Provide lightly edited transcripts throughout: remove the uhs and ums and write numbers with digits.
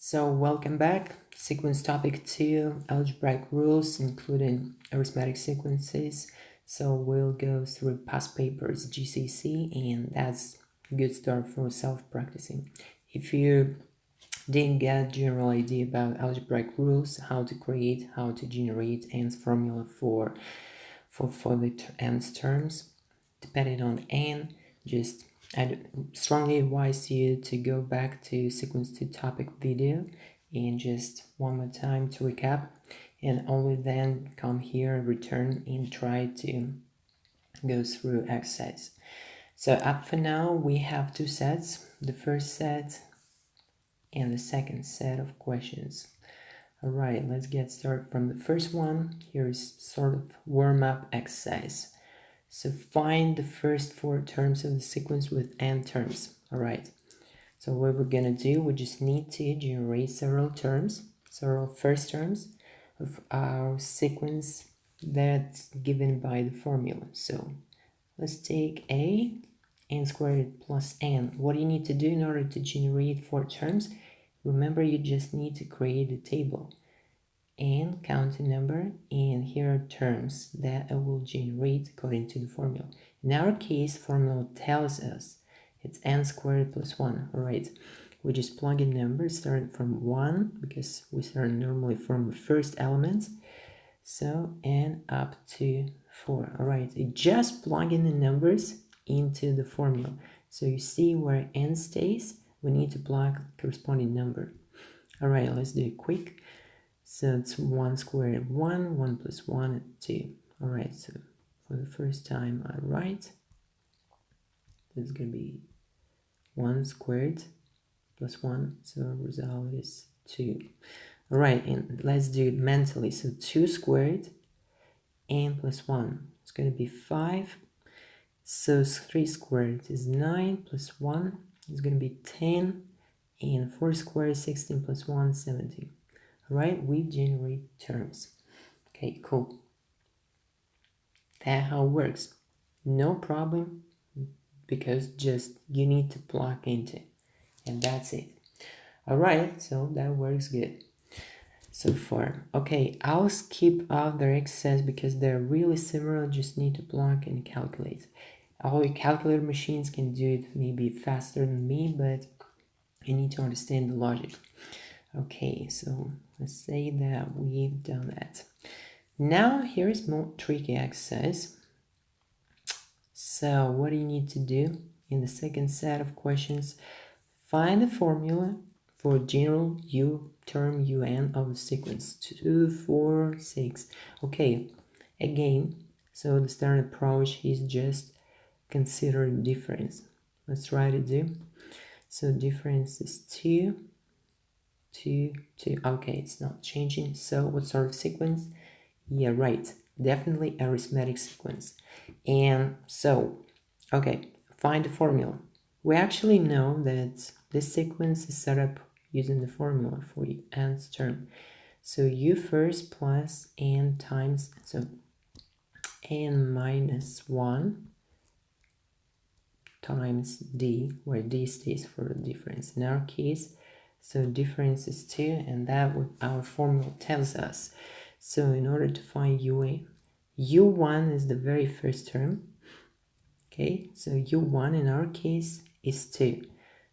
So welcome back. Sequence topic 2, algebraic rules, including arithmetic sequences. So we'll go through past papers, GCSE, and that's a good start for self-practicing. If you didn't get a general idea about algebraic rules, how to create, how to generate nth formula for the nth terms, depending on n, I strongly advise you to go back to sequence 2 topic video and just one more time to recap, and only then come here, return, and try to go through exercise. So up for now we have two sets, the first set and the second set of questions. Alright, let's get started from the first one. Here's sort of warm-up exercise. So find the first four terms of the sequence with n terms. Alright, so what we're gonna do, we just need to generate several first terms of our sequence that's given by the formula. So let's take n squared plus n. What do you need to do in order to generate four terms? Remember, you just need to create a table and count a number, and here are terms that I will generate according to the formula. In our case, formula tells us it's n squared plus 1. Alright, we just plug in numbers starting from 1 because we start normally from the first element, so n up to 4. Alright, so just plug in the numbers into the formula. So you see where n stays, we need to plug corresponding number. Alright, let's do it quick. So it's 1 squared 1, 1 plus 1, 2. Alright, so for the first time I write, it's going to be 1 squared plus 1, so result is 2. Alright, and let's do it mentally. So 2 squared and plus 1, it's going to be 5. So 3 squared is 9 plus 1 is going to be 10, and 4 squared is 16 plus 1, 17. Right, we generate terms. Okay, cool. That's how it works. No problem, because just you need to plug into it, and that's it. Alright, so that works good so far. Okay, I'll skip other exercises because they're really similar, just need to plug and calculate. All your calculator machines can do it maybe faster than me, but you need to understand the logic. Okay, so let's say that we've done that. Now here's more tricky exercise. So what do you need to do in the second set of questions? Find the formula for general u term un of the sequence 2, 4, 6. Okay, again, so the standard approach is just consider difference. Let's try to do. So difference is 2, 2, 2. Okay, it's not changing. So what sort of sequence? Yeah, right. Definitely arithmetic sequence. And so, okay, find the formula. We actually know that this sequence is set up using the formula for nth term. So u first plus n times, so n minus 1 times d, where d stays for the difference. In our case, so difference is 2, and that what our formula tells us. So in order to find u1 is the very first term. Okay, so u1 in our case is 2.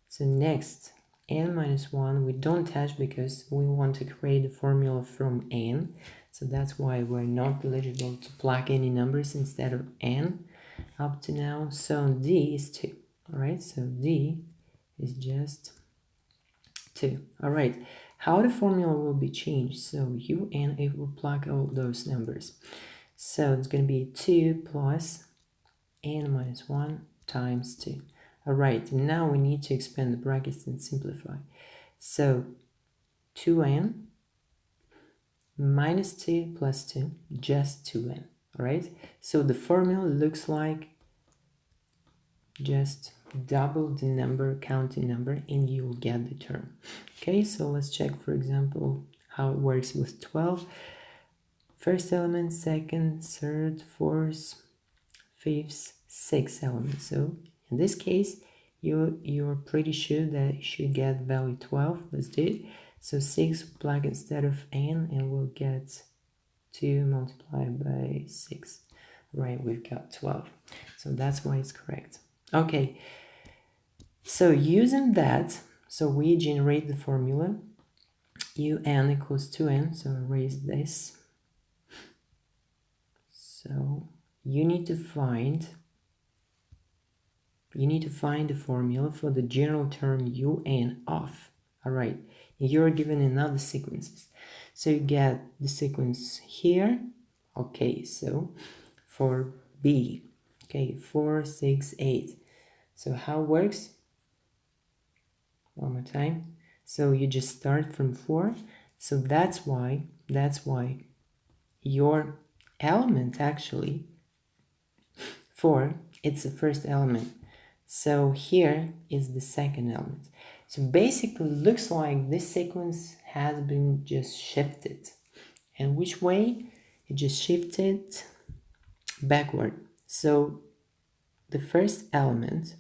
So next, n minus 1 we don't touch because we want to create a formula from n. So that's why we're not eligible to plug any numbers instead of n up to now. So d is 2. Alright, so d is just 2. Alright, how the formula will be changed? So un, it will plug all those numbers. So it's going to be 2 plus n minus 1 times 2. Alright, now we need to expand the brackets and simplify. So 2n minus 2 plus 2, just 2n. Alright, so the formula looks like just double the number, counting number, and you will get the term. Okay, so let's check, for example, how it works with 12. First element, second, third, fourth, fifth, sixth element. So in this case, you're pretty sure that you should get value 12. Let's do it. So 6 plug instead of n, and we'll get 2 multiplied by 6. Right, we've got 12. So that's why it's correct. Okay, so using that, so we generate the formula un equals 2n, so erase this. So you need to find the formula for the general term un of. All right, you're given another sequences. So you get the sequence here. Okay, so for B, okay, 4, 6, 8. So how it works? One more time. So you just start from 4. So that's why your element actually 4, it's the first element. So here is the second element. So basically looks like this sequence has been just shifted. And which way? It just shifted backward. So the first element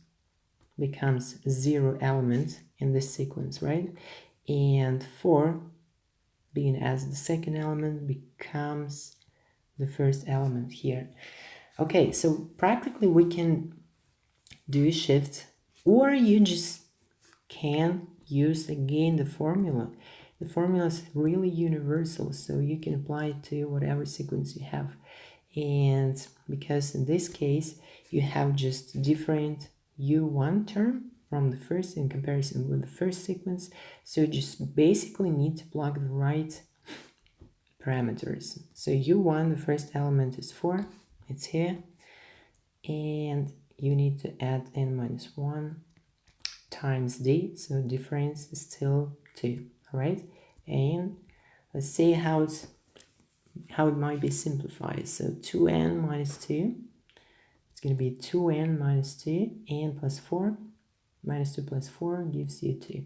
becomes 0 element in this sequence, right? And 4, being as the second element, becomes the first element here. Okay, so practically we can do a shift, or you just can use again the formula. The formula is really universal, so you can apply it to whatever sequence you have. And because in this case you have just different u1 term from the first in comparison with the first sequence, so you just basically need to plug the right parameters. So u1, the first element is 4, it's here, and you need to add n minus 1 times d, so difference is still 2. All right, and let's see how it might be simplified. So 2n minus 2, it's going to be 2n minus 2, and plus 4, minus 2 plus 4 gives you 2.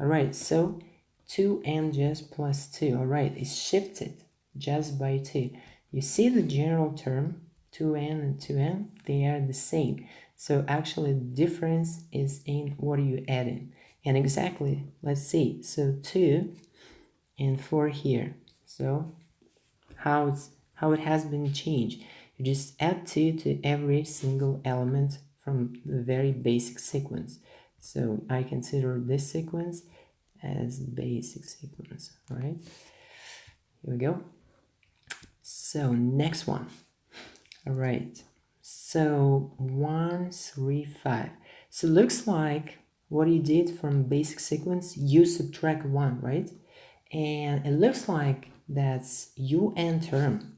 All right, so 2n just plus 2. All right, it's shifted just by 2. You see the general term, 2n and 2n, they are the same. So actually the difference is in what you add in. And exactly, let's see. So 2 and 4 here. So how it has been changed. You just add 2 to every single element from the very basic sequence. So I consider this sequence as basic sequence. All right, here we go. So next one. All right, so 1, 3, 5. So looks like what you did from basic sequence, you subtract 1, right? And it looks like that's un term.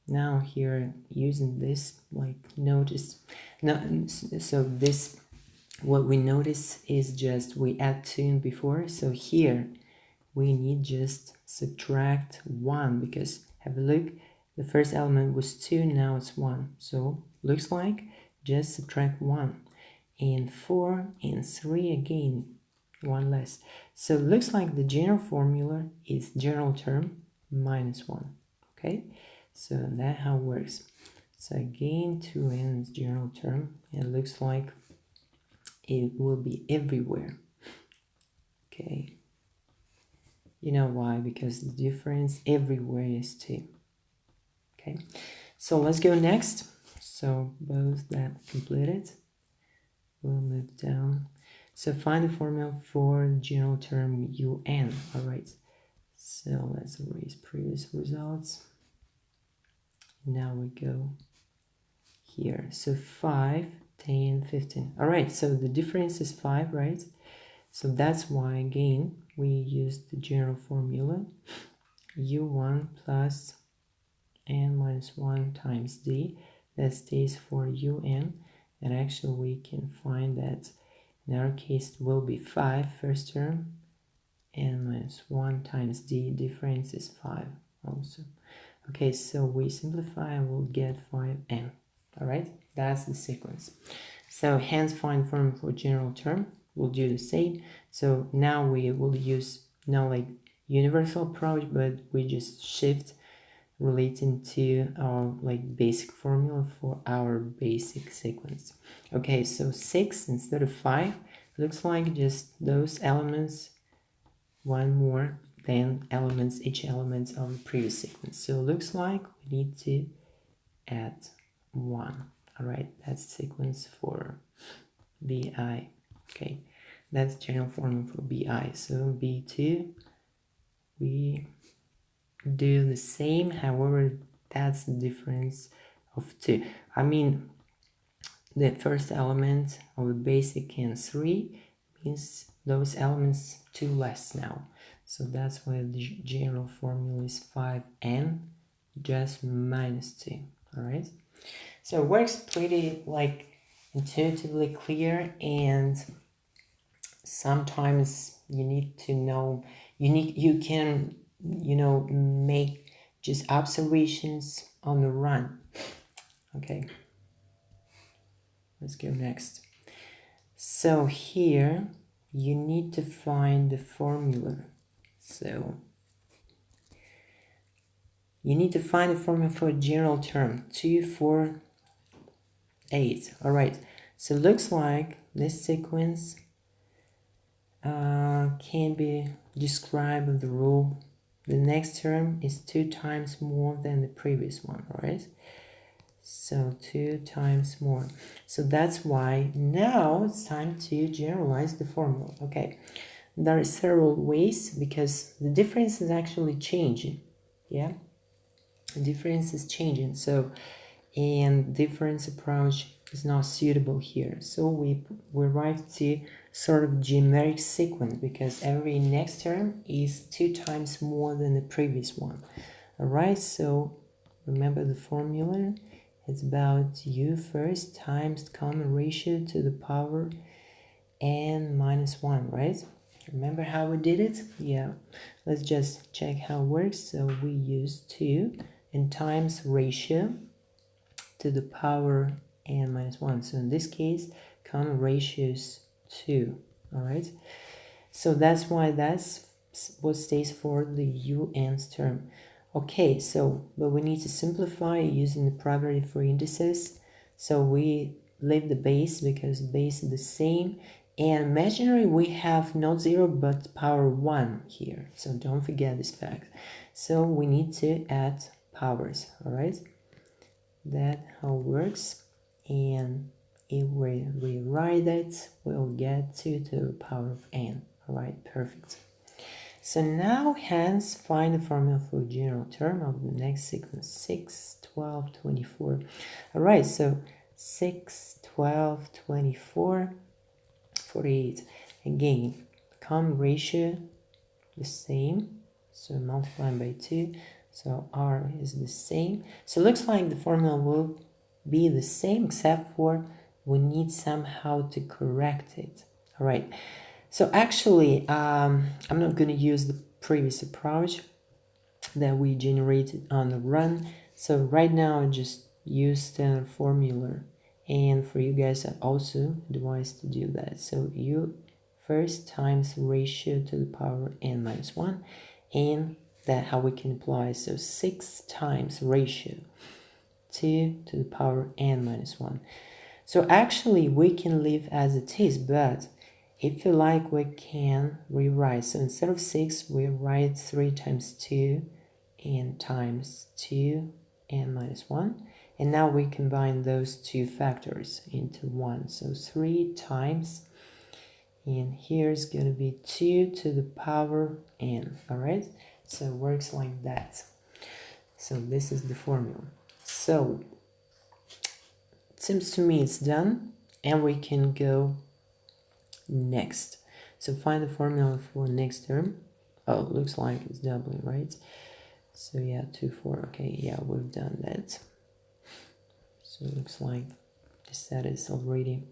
Now here using this, like notice, no, so this, what we notice is just we add 2 in before, so here we need just subtract 1, because have a look, the first element was 2, now it's 1, so looks like just subtract 1, and 4 and 3 again, 1 less. So it looks like the general formula is general term minus 1. Okay, so that's how it works. So again, 2n is general term, and it looks like it will be everywhere. Okay, you know why? Because the difference everywhere is 2. Okay, so let's go next. So both that completed, we'll move down. So find the formula for the general term un. All right, so let's erase previous results. Now we go here. So 5, 10, 15. All right, so the difference is 5, right? So that's why, again, we use the general formula u1 plus n minus 1 times d. That stays for un. And actually, we can find that in our case it will be 5 first term, n minus 1 times d, difference is 5 also. Okay, so we simplify and we'll get 5n. All right, that's the sequence. So hence find formula for general term. We'll do the same. So now we will use not like universal approach, but we just shift relating to our like basic formula for our basic sequence. Okay, so 6 instead of 5 looks like just those elements one more than elements, each element of the previous sequence. So it looks like we need to add 1. All right, that's sequence for BI. Okay, that's general formula for BI. So B2, we do the same, however, that's the difference of 2. I mean, the first element of the basic and 3 means those elements 2 less now. So that's why the general formula is 5n just minus 2. All right. So it works pretty like intuitively clear, and sometimes you need to know, you can, make just observations on the run. Okay, let's go next. So here you need to find the formula. So you need to find the formula for a general term 2, 4, 8. All right, so it looks like this sequence can be described with the rule the next term is 2 times more than the previous one. All right, so 2 times more. So that's why now it's time to generalize the formula. Okay, there are several ways because the difference is actually changing. Yeah, the difference is changing. So, and difference approach is not suitable here. So we arrive to sort of generic sequence because every next term is 2 times more than the previous one. All right, so remember the formula. It's about u first times common ratio to the power n minus 1, right? Remember how we did it? Yeah, let's just check how it works. So we use 2 and times ratio to the power n minus 1. So in this case, common ratio is 2. All right, so that's why that's what stays for the un's term. Okay, so but we need to simplify using the property for indices. So we leave the base because base is the same, and imaginary we have not 0 but power 1 here, so don't forget this fact. So we need to add powers. All right, that how it works, and if we rewrite it, we'll get 2 to the power of n. All right, perfect. So now hence find the formula for general term of the next sequence 6, 12, 24. All right, so 6, 12, 24, 48. Again, common ratio the same, so multiplying by 2, so r is the same. So it looks like the formula will be the same except for we need somehow to correct it. All right, so actually I'm not going to use the previous approach that we generated on the run. So right now I just use standard formula, and for you guys I also advise to do that. So u first times ratio to the power n minus 1, and that how we can apply. So 6 times ratio 2 to the power n minus 1. So actually we can leave as it is, but if you like we can rewrite. So instead of 6 we write 3 times 2 and times 2 n minus 1, and now we combine those two factors into 1. So 3 times, and here's going to be 2 to the power n. All right, so it works like that. So this is the formula. So it seems to me it's done, and we can go next. So find the formula for next term. Oh, looks like it's doubling, right? So yeah, 2, 4. Okay, yeah, we've done that. So it looks like this set is already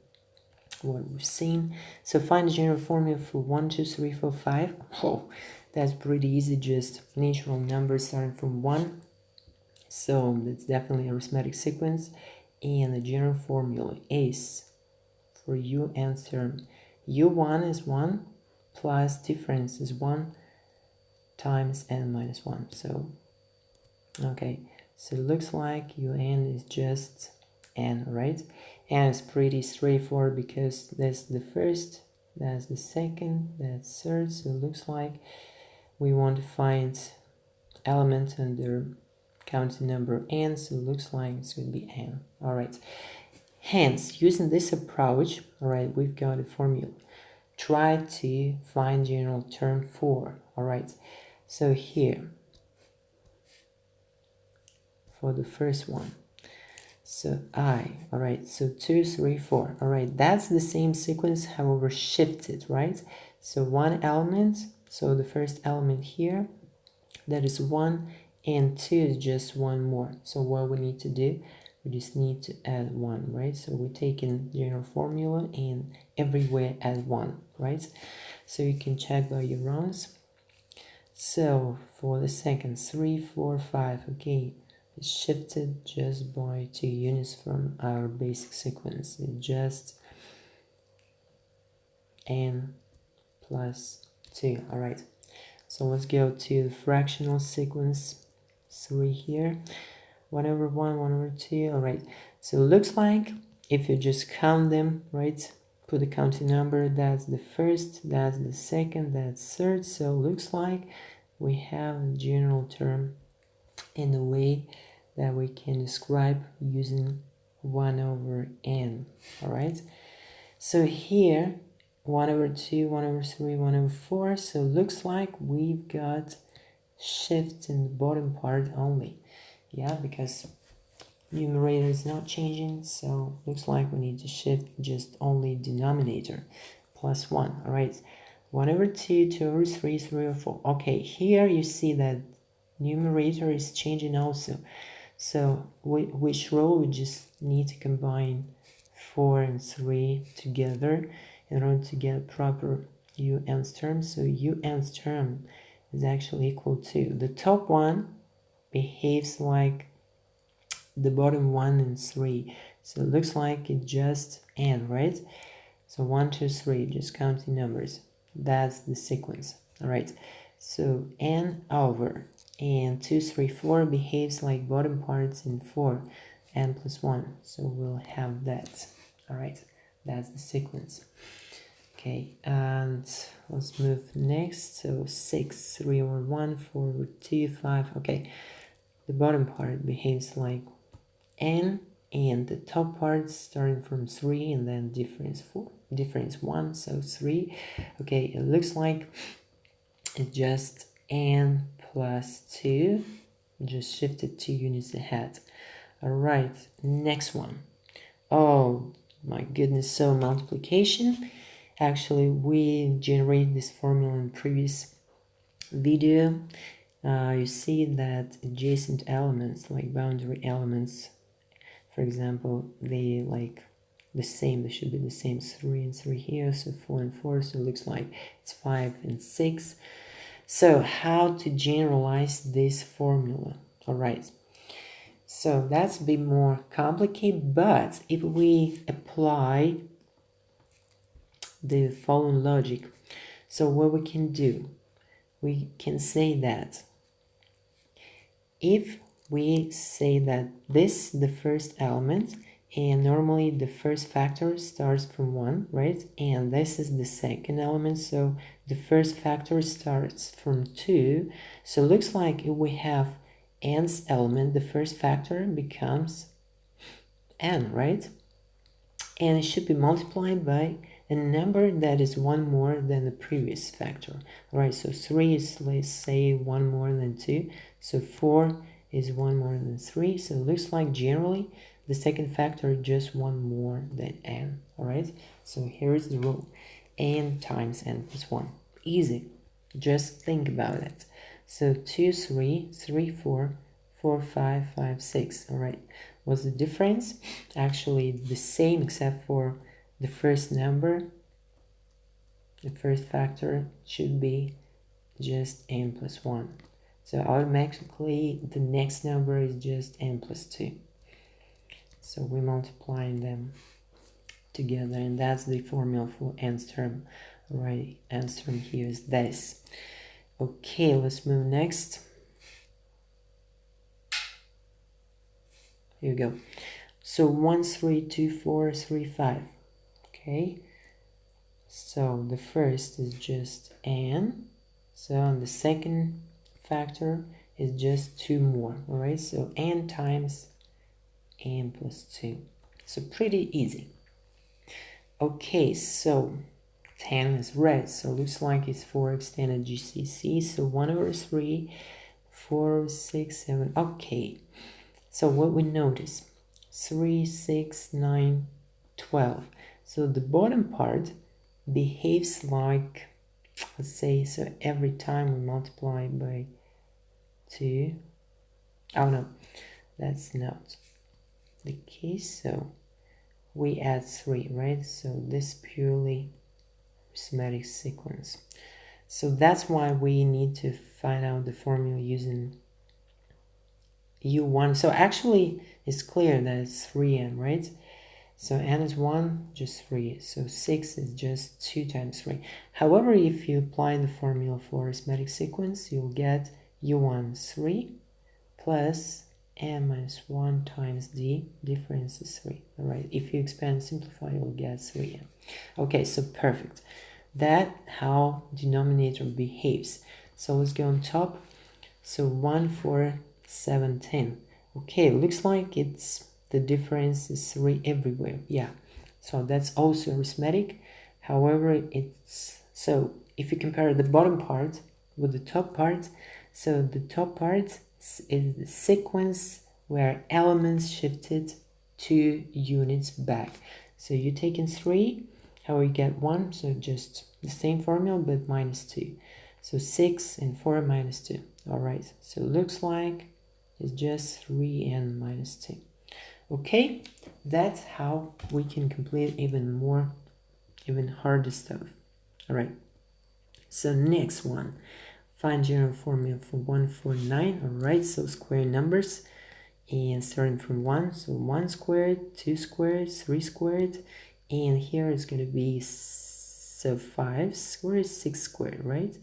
what we've seen. So find the general formula for 1, 2, 3, 4, 5. Oh, that's pretty easy, just natural numbers starting from 1. So that's definitely arithmetic sequence. And the general formula is for un term. u1 is 1 plus difference is 1 times n minus 1. So, okay, so it looks like un is just n, right? And it's pretty straightforward because that's the first that's the second, that's third. So it looks like we want to find element under counting number n, so it looks like it's going to be n. All right. Hence, using this approach, all right, we've got a formula. Try to find general term 4. All right. So here, for the first one, so all right, so 2, 3, 4. All right, that's the same sequence, however shifted, right? So one element, so the first element here, that is 1, and 2 is just one more. So what we need to do, we just need to add 1, right? So we're taking general formula and everywhere add 1, right? So you can check by your runs. So for the second, 3, 4, 5, okay, it's shifted just by 2 units from our basic sequence. It just n plus 2. All right, so let's go to the fractional sequence 3 here. 1 over 1, 1 over 2. All right, so it looks like if you just count them, right, put the counting number, that's the first, that's the second, that's third. So it looks like we have a general term in a way that we can describe using 1 over n. All right, so here 1 over 2, 1 over 3, 1 over 4. So it looks like we've got shift in the bottom part only. Yeah, because numerator is not changing, so looks like we need to shift just only denominator plus 1. All right, 1 over 2, 2 over 3, 3 over 4. Okay, here you see that numerator is changing also. So which row we just need to combine 4 and 3 together in order to get proper un's term. So un's term is actually equal to the top one behaves like the bottom 1 and 3. So it looks like it just n, right? So 1, 2, 3, just counting numbers. That's the sequence. All right. So n over and 2, 3, 4 behaves like bottom parts in 4, n plus 1. So we'll have that. All right, that's the sequence. Okay, and let's move next. So 6, 3 over 1, 4 over 2, 5. Okay, the bottom part behaves like n, and the top part starting from 3 and then difference 4, difference 1, so 3. Okay, it looks like it's just n plus 2, just shifted 2 units ahead. All right, next one. Oh my goodness, so multiplication. Actually, we generated this formula in previous video. You see that adjacent elements, like boundary elements, for example, they like the same, they should be the same, 3 and 3 here, so 4 and 4, so it looks like it's 5 and 6. So how to generalize this formula? All right, so that's a bit more complicated, but if we apply the following logic, so what we can do, we can say that if we say that this is the first element, and normally the first factor starts from 1, right? And this is the second element, so the first factor starts from 2. So it looks like if we have n's element, the first factor becomes n, right? And it should be multiplied by a number that is 1 more than the previous factor. All right, so 3 is, let's say, 1 more than 2. So 4 is 1 more than 3. So it looks like generally the second factor is just 1 more than n. All right, so here is the rule. N times n plus 1. Easy. Just think about it. So 2, 3, 3, 4, 4, 5, 5, 6. All right, what's the difference? Actually the same, except for the first number. The first factor should be just n plus 1. So automatically the next number is just n plus 2. So we're multiplying them together, and that's the formula for n's term. All right, n's term here is this. Okay, let's move next. Here we go. So 1, 3, 2, 4, 3, 5. Okay, So the first is just n. So the second factor is just 2 more. All right, so n times n plus 2. So pretty easy. Okay, so 10 is red, so looks like it's 4 extended GCSE. So 1 over 3, 4, 6, 7. Okay, so what we notice, 3, 6, 9, 12. So the bottom part behaves like, let's say, so every time we multiply by 2. Oh no, that's not the case. So we add 3, right? So this purely arithmetic sequence. So that's why we need to find out the formula using U1. So actually it's clear that it's 3n, right? So n is 1, just 3. So 6 is just 2 times 3. However, if you apply the formula for arithmetic sequence, you'll get U1 3 plus n minus 1 times d, difference is 3. All right, if you expand and simplify, you'll get 3n. Okay, so perfect. That's how denominator behaves. So let's go on top. So 1, 4, 7, 10. Okay, looks like it's the difference is 3 everywhere. Yeah, so that's also arithmetic. However, it's so if you compare the bottom part with the top part, so the top part is the sequence where elements shifted 2 units back. So you take in 3, how we get 1, so just the same formula but minus 2. So 6 and 4 minus 2. All right, so it looks like it's just 3n minus 2. Okay, that's how we can complete even harder stuff. All right, so next one, find general formula for 149. All right, so square numbers and starting from 1, so 1 squared, 2 squared, 3 squared, and here is going to be so 5 squared, 6 squared, right?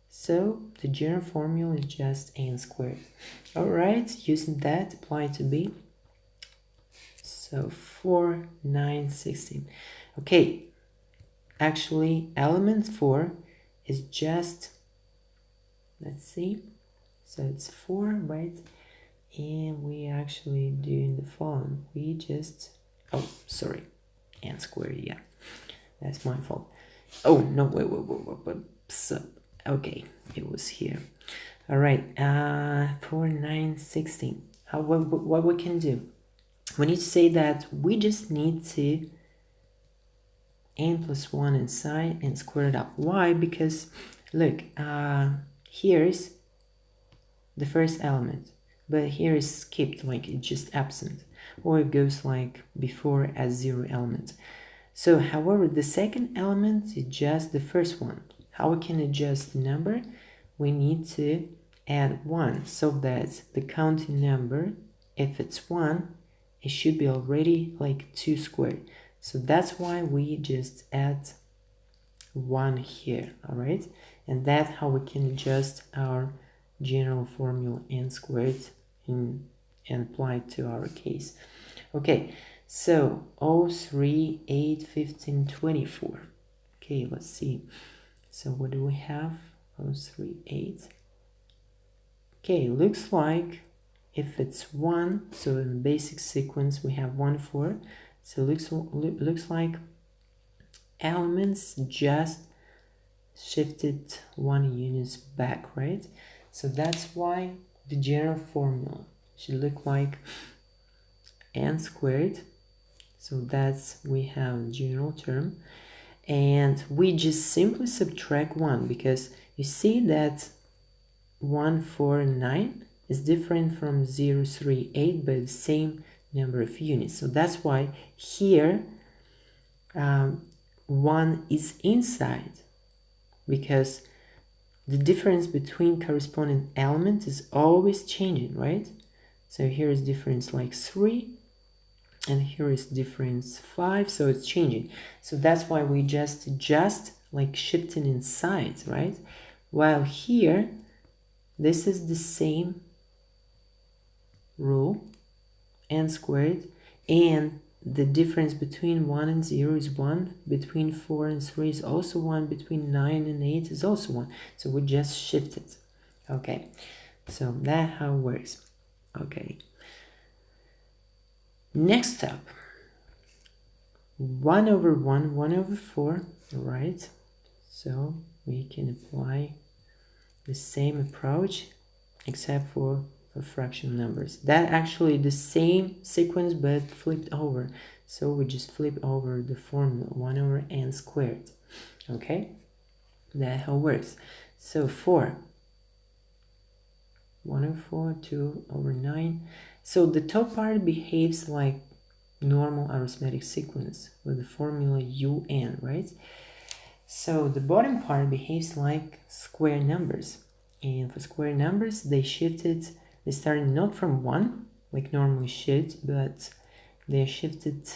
So the general formula is just n squared. All right, using that, apply to b. So 4, 9, 16. Okay, actually element 4 is just, let's see, so it's 4, right? And we actually doing the following. We just, oh, sorry, n squared, yeah, that's my fault. Oh, no, wait, so, okay, it was here. All right, 4, 9, 16. What we can do? We need to say that we just need to n plus 1 inside and square it up. Why? Because look, here's the first element, but here is skipped, like it's just absent, or it goes like before as 0 element. So however, the second element is just the first one. How we can adjust the number? We need to add 1 so that the counting number, if it's 1, it should be already like 2 squared. So that's why we just add 1 here. All right, and that's how we can adjust our general formula n squared and apply it to our case. Okay, so 0, 3, 8, 15, 24. Okay, let's see. So what do we have? 0, 3, 8. Okay, looks like if it's 1, so in basic sequence we have 1, 4. So looks like elements just shifted 1 units back, right? So that's why the general formula should look like n squared. So that's, we have general term, and we just simply subtract 1 because you see that 1, 4, 9 is different from 0, 3, 8 by the same number of units. So that's why here 1 is inside, because the difference between corresponding elements is always changing, right? So here is difference like 3, and here is difference 5, so it's changing. So that's why we just adjust, like shifting inside, right? While here, this is the same rule, n squared, and the difference between 1 and 0 is 1, between 4 and 3 is also 1, between 9 and 8 is also 1. So we just shift it. Okay, so that's how it works. Okay. Next up, 1 over 1, 1 over 4, right? So we can apply the same approach except for fractional numbers. That actually the same sequence but flipped over. So we just flip over the formula 1 over n squared. Okay, that's how it works. So 4, 1 over 4, 2 over 9. So the top part behaves like normal arithmetic sequence with the formula un, right? So the bottom part behaves like square numbers. And for square numbers, they started not from 1, like normally should, but they shifted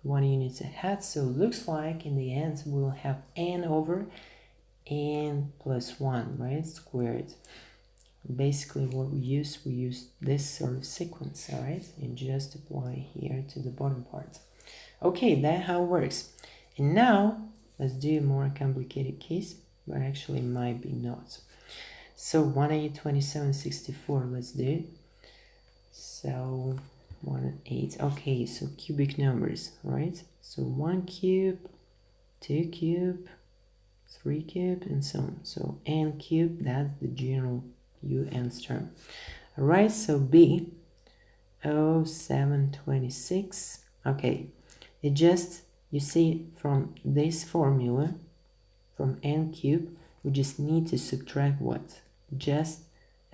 1 unit ahead. So it looks like in the end we'll have n over n plus 1, right, squared. Basically what we use this sort of sequence, all right, and just apply here to the bottom part. Okay, that's how it works. And now let's do a more complicated case, but actually might be not. So 1, 27, 64, let's do it. So 1, 8, okay, so cubic numbers, right? So 1 cube, 2 cube, 3 cube, and so on. So n cube, that's the general un term. All right, so b, 726, okay, it just, you see from this formula, from n cube, we just need to subtract what? Just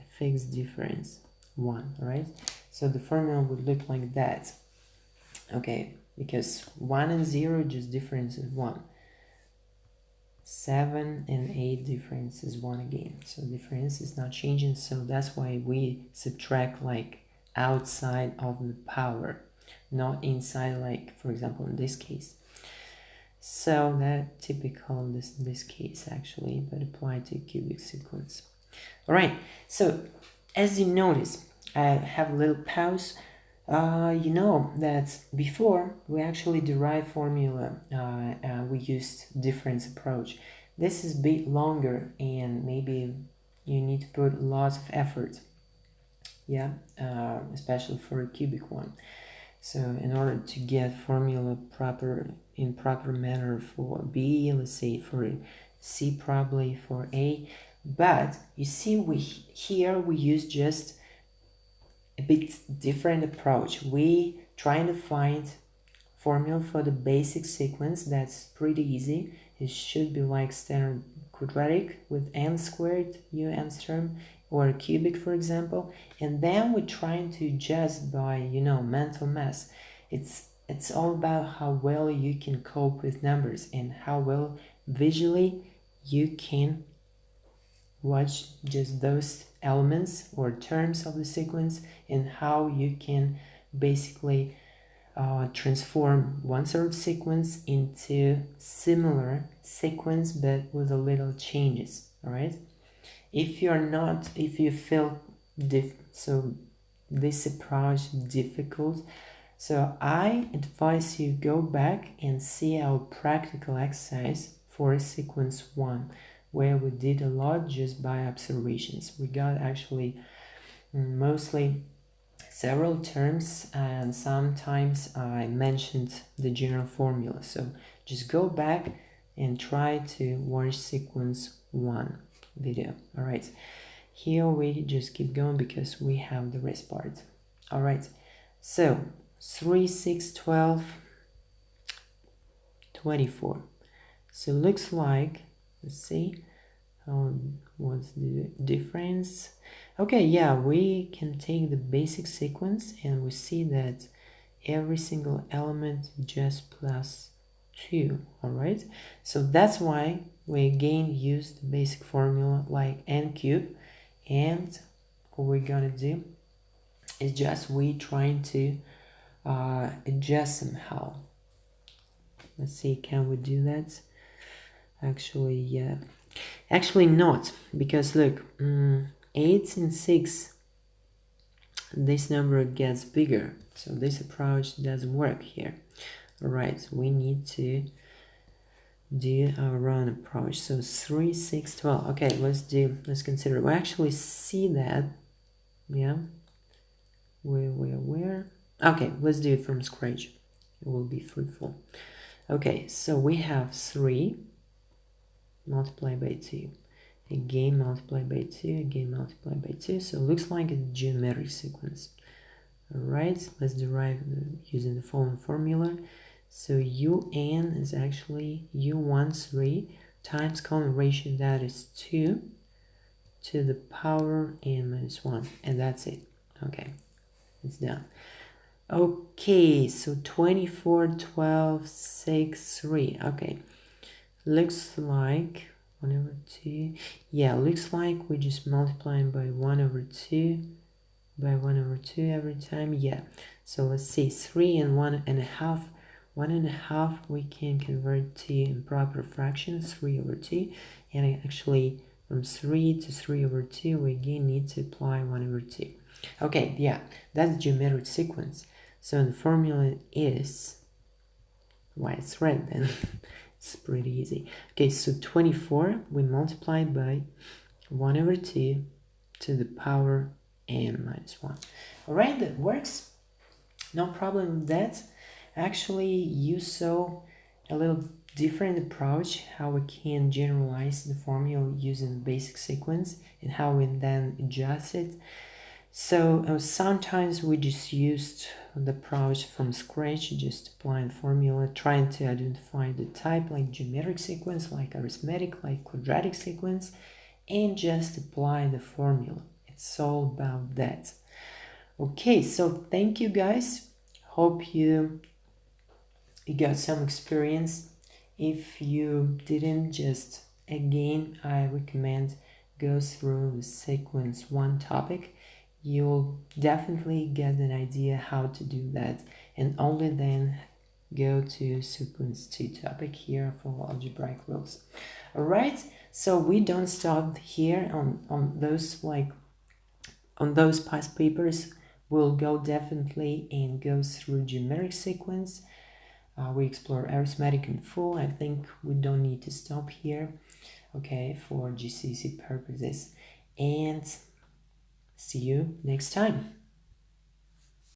a fixed difference, 1, right? So the formula would look like that. Okay, because 1 and 0 just difference is 1. 7 and 8 difference is 1 again. So difference is not changing, so that's why we subtract like outside of the power, not inside, like for example in this case. So that typical in this case actually, but applied to cubic sequence. All right, so as you notice, I have a little pause. You know that before we actually derived formula, we used difference approach. This is a bit longer and maybe you need to put lots of effort, yeah, especially for a cubic one. So in order to get formula in proper manner for B, let's say for C, probably for A, but you see here we use just a bit different approach. We trying to find formula for the basic sequence. That's pretty easy. It should be like standard quadratic with n squared un term, or cubic for example, and then we're trying to adjust by, you know, mental math. It's all about how well you can cope with numbers and how well visually you can watch just those elements or terms of the sequence, and how you can basically transform one sort of sequence into similar sequence but with a little changes. All right, if you feel so this approach difficult, so I advise you go back and see our practical exercise for sequence 1, where we did a lot just by observations. We got actually mostly several terms, and sometimes I mentioned the general formula. So just go back and try to watch sequence 1 video. All right, here we just keep going because we have the rest part. All right, so 3, 6, 12, 24. So looks like, let's see, what's the difference? Okay, yeah, we can take the basic sequence and we see that every single element just plus 2. All right, so that's why we again use the basic formula like n cube, and what we're gonna do is just we trying to adjust somehow. Let's see, can we do that? Actually, yeah, actually not, because look, 8 and 6, this number gets bigger. So this approach doesn't work here. All right, so we need to do our own approach. So 3, 6, 12. Okay, let's consider. We actually see that. Yeah. Where? Okay, let's do it from scratch. It will be fruitful. Okay, so we have 3 multiplied by 2. Again multiplied by 2, again multiplied by 2. So it looks like a geometric sequence. Alright, let's derive using the following formula. So UN is actually U13 times common ratio, that is 2 to the power n minus 1. And that's it. Okay, it's done. Okay, so 24, 12, 6, 3. Okay, looks like 1 over 2. Yeah, looks like we just multiplying by 1 over 2 by 1 over 2 every time. Yeah, so let's see, 3 and 1.5. 1.5 we can convert to improper fractions, 3 over 2. And actually from 3 to 3 over 2 we again need to apply 1 over 2. Okay, yeah, that's geometric sequence. So the formula is, why it's red then. It's pretty easy. Okay, so 24 we multiply by 1 over 2 to the power n minus 1. Alright, that works. No problem with that. Actually, you saw a little different approach how we can generalize the formula using basic sequence and how we then adjust it. So sometimes we just used the approach from scratch, just applying formula, trying to identify the type like geometric sequence, like arithmetic, like quadratic sequence, and just apply the formula. It's all about that. Okay, so thank you guys. Hope you got some experience. If you didn't, just again, I recommend go through the sequence 1 topic. You'll definitely get an idea how to do that, and only then go to sequence 2 topic here for algebraic rules. Alright, so we don't stop here on those past papers. We'll go definitely and go through geometric sequence. We explore arithmetic in full. I think we don't need to stop here, okay, for GCSE purposes. And see you next time.